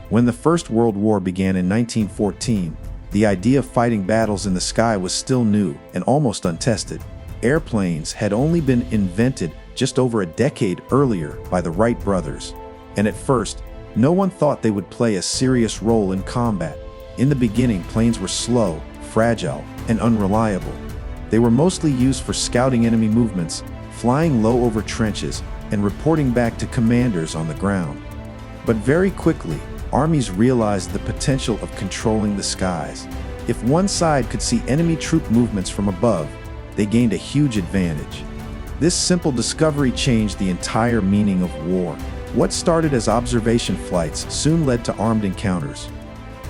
When the First World War began in 1914, the idea of fighting battles in the sky was still new and almost untested. Airplanes had only been invented just over a decade earlier by the Wright brothers, and at first, no one thought they would play a serious role in combat. In the beginning, planes were slow, fragile, and unreliable. They were mostly used for scouting enemy movements, flying low over trenches, and reporting back to commanders on the ground. But very quickly, armies realized the potential of controlling the skies. If one side could see enemy troop movements from above, they gained a huge advantage. This simple discovery changed the entire meaning of war. What started as observation flights soon led to armed encounters.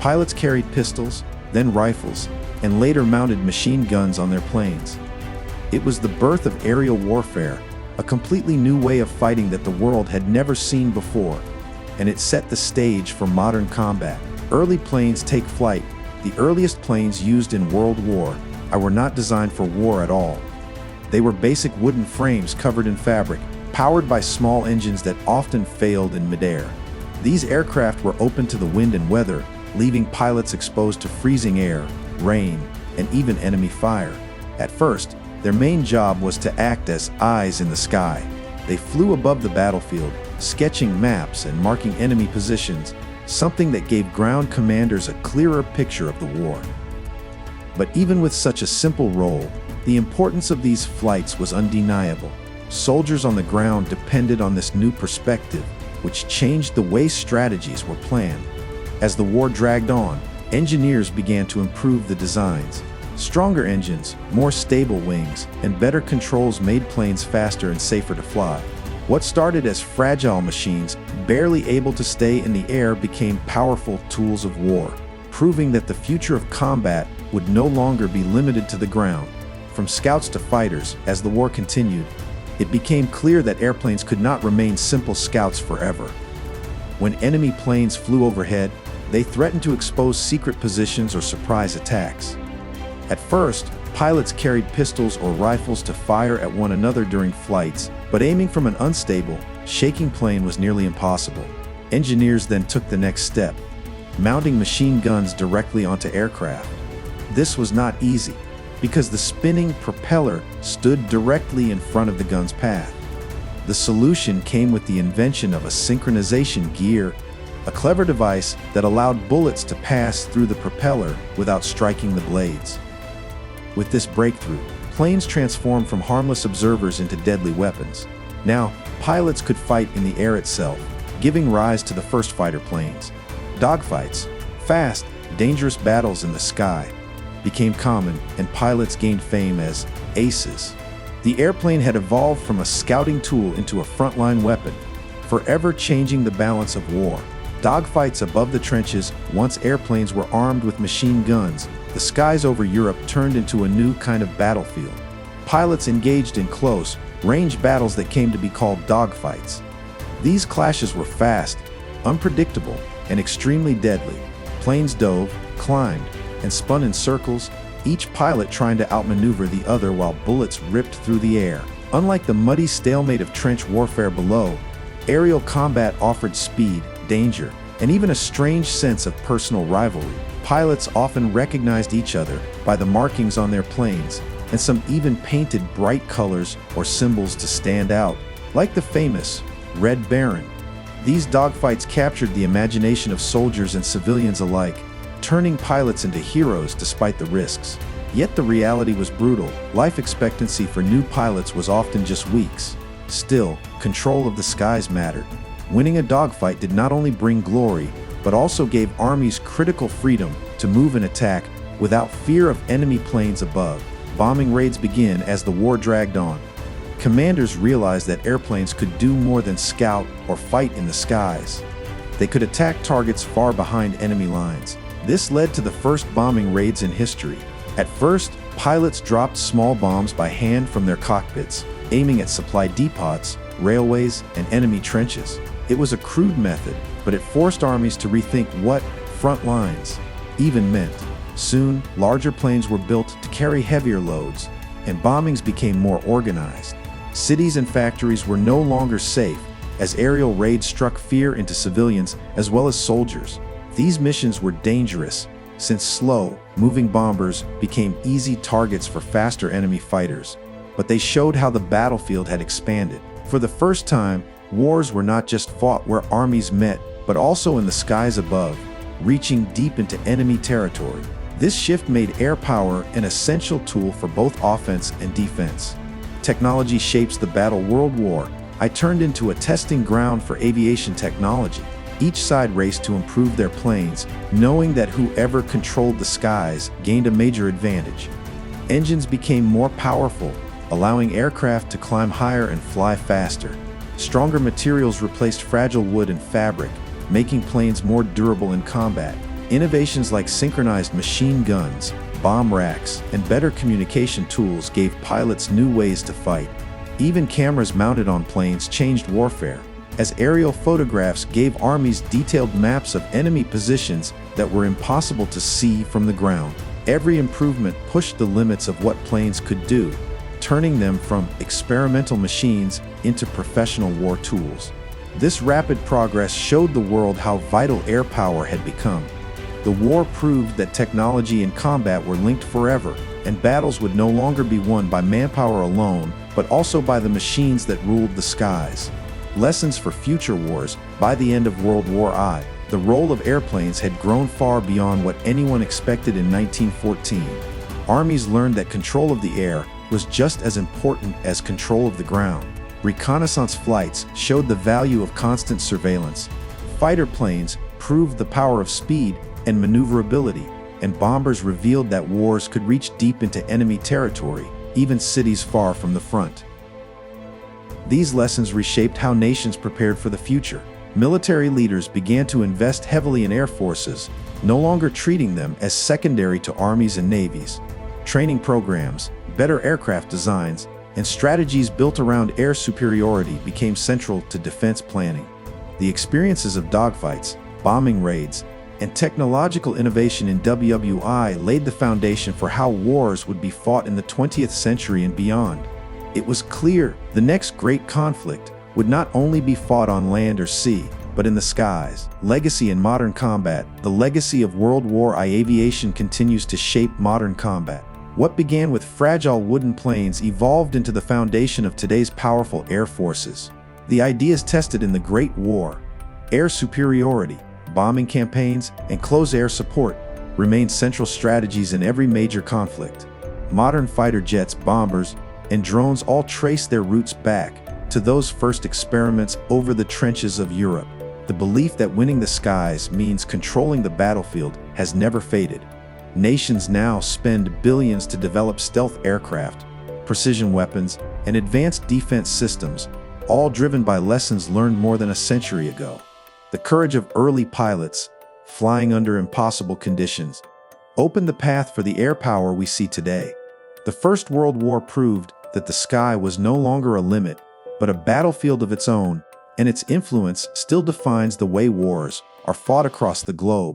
Pilots carried pistols, then rifles, and later mounted machine guns on their planes. It was the birth of aerial warfare, a completely new way of fighting that the world had never seen before, and it set the stage for modern combat. Early planes take flight. The earliest planes used in World War I were not designed for war at all. They were basic wooden frames covered in fabric, powered by small engines that often failed in midair. These aircraft were open to the wind and weather, leaving pilots exposed to freezing air, rain, and even enemy fire. At first, their main job was to act as eyes in the sky. They flew above the battlefield, sketching maps and marking enemy positions, something that gave ground commanders a clearer picture of the war. But even with such a simple role, the importance of these flights was undeniable. Soldiers on the ground depended on this new perspective, which changed the way strategies were planned. As the war dragged on, engineers began to improve the designs. Stronger engines, more stable wings, and better controls made planes faster and safer to fly. What started as fragile machines, barely able to stay in the air, became powerful tools of war, proving that the future of combat would no longer be limited to the ground. From scouts to fighters, as the war continued, it became clear that airplanes could not remain simple scouts forever. When enemy planes flew overhead, they threatened to expose secret positions or surprise attacks. At first, pilots carried pistols or rifles to fire at one another during flights, but aiming from an unstable, shaking plane was nearly impossible. Engineers then took the next step, mounting machine guns directly onto aircraft. This was not easy, because the spinning propeller stood directly in front of the gun's path. The solution came with the invention of a synchronization gear, a clever device that allowed bullets to pass through the propeller without striking the blades. With this breakthrough, planes transformed from harmless observers into deadly weapons. Now, pilots could fight in the air itself, giving rise to the first fighter planes. Dogfights, fast, dangerous battles in the sky, became common, and pilots gained fame as aces. The airplane had evolved from a scouting tool into a frontline weapon, forever changing the balance of war. Dogfights above the trenches, once airplanes were armed with machine guns, the skies over Europe turned into a new kind of battlefield. Pilots engaged in close, range battles that came to be called dogfights. These clashes were fast, unpredictable, and extremely deadly. Planes dove, climbed, and spun in circles, each pilot trying to outmaneuver the other while bullets ripped through the air. Unlike the muddy stalemate of trench warfare below, aerial combat offered speed, danger, and even a strange sense of personal rivalry. Pilots often recognized each other by the markings on their planes, and some even painted bright colors or symbols to stand out, like the famous Red Baron. These dogfights captured the imagination of soldiers and civilians alike, turning pilots into heroes despite the risks. Yet the reality was brutal. Life expectancy for new pilots was often just weeks. Still, control of the skies mattered. Winning a dogfight did not only bring glory, but also gave armies critical freedom to move and attack without fear of enemy planes above. Bombing raids began as the war dragged on. Commanders realized that airplanes could do more than scout or fight in the skies. They could attack targets far behind enemy lines. This led to the first bombing raids in history. At first, pilots dropped small bombs by hand from their cockpits, aiming at supply depots, railways, and enemy trenches. It was a crude method, but it forced armies to rethink what front lines even meant. Soon, larger planes were built to carry heavier loads, and bombings became more organized. Cities and factories were no longer safe, as aerial raids struck fear into civilians as well as soldiers. These missions were dangerous, since slow, moving bombers became easy targets for faster enemy fighters. But they showed how the battlefield had expanded. For the first time, wars were not just fought where armies met, but also in the skies above, reaching deep into enemy territory. This shift made air power an essential tool for both offense and defense. Technology shapes the battle. World War I turned into a testing ground for aviation technology. Each side raced to improve their planes, knowing that whoever controlled the skies gained a major advantage. Engines became more powerful, allowing aircraft to climb higher and fly faster. Stronger materials replaced fragile wood and fabric, making planes more durable in combat. Innovations like synchronized machine guns, bomb racks, and better communication tools gave pilots new ways to fight. Even cameras mounted on planes changed warfare, as aerial photographs gave armies detailed maps of enemy positions that were impossible to see from the ground. Every improvement pushed the limits of what planes could do, turning them from experimental machines into professional war tools. This rapid progress showed the world how vital air power had become. The war proved that technology and combat were linked forever, and battles would no longer be won by manpower alone, but also by the machines that ruled the skies. Lessons for future wars. By the end of World War I, the role of airplanes had grown far beyond what anyone expected in 1914. Armies learned that control of the air was just as important as control of the ground. Reconnaissance flights showed the value of constant surveillance. Fighter planes proved the power of speed and maneuverability, and bombers revealed that wars could reach deep into enemy territory, even cities far from the front. These lessons reshaped how nations prepared for the future. Military leaders began to invest heavily in air forces, no longer treating them as secondary to armies and navies. Training programs, better aircraft designs, and strategies built around air superiority became central to defense planning. The experiences of dogfights, bombing raids, and technological innovation in WWI laid the foundation for how wars would be fought in the 20th century and beyond. It was clear the next great conflict would not only be fought on land or sea, but in the skies. Legacy in modern combat. The legacy of World War I aviation continues to shape modern combat. What began with fragile wooden planes evolved into the foundation of today's powerful air forces. The ideas tested in the Great War, air superiority, bombing campaigns, and close air support, remain central strategies in every major conflict. Modern fighter jets, bombers, and drones all trace their roots back to those first experiments over the trenches of Europe. The belief that winning the skies means controlling the battlefield has never faded. Nations now spend billions to develop stealth aircraft, precision weapons, and advanced defense systems, all driven by lessons learned more than a century ago. The courage of early pilots, flying under impossible conditions, opened the path for the air power we see today. The First World War proved that the sky was no longer a limit, but a battlefield of its own, and its influence still defines the way wars are fought across the globe.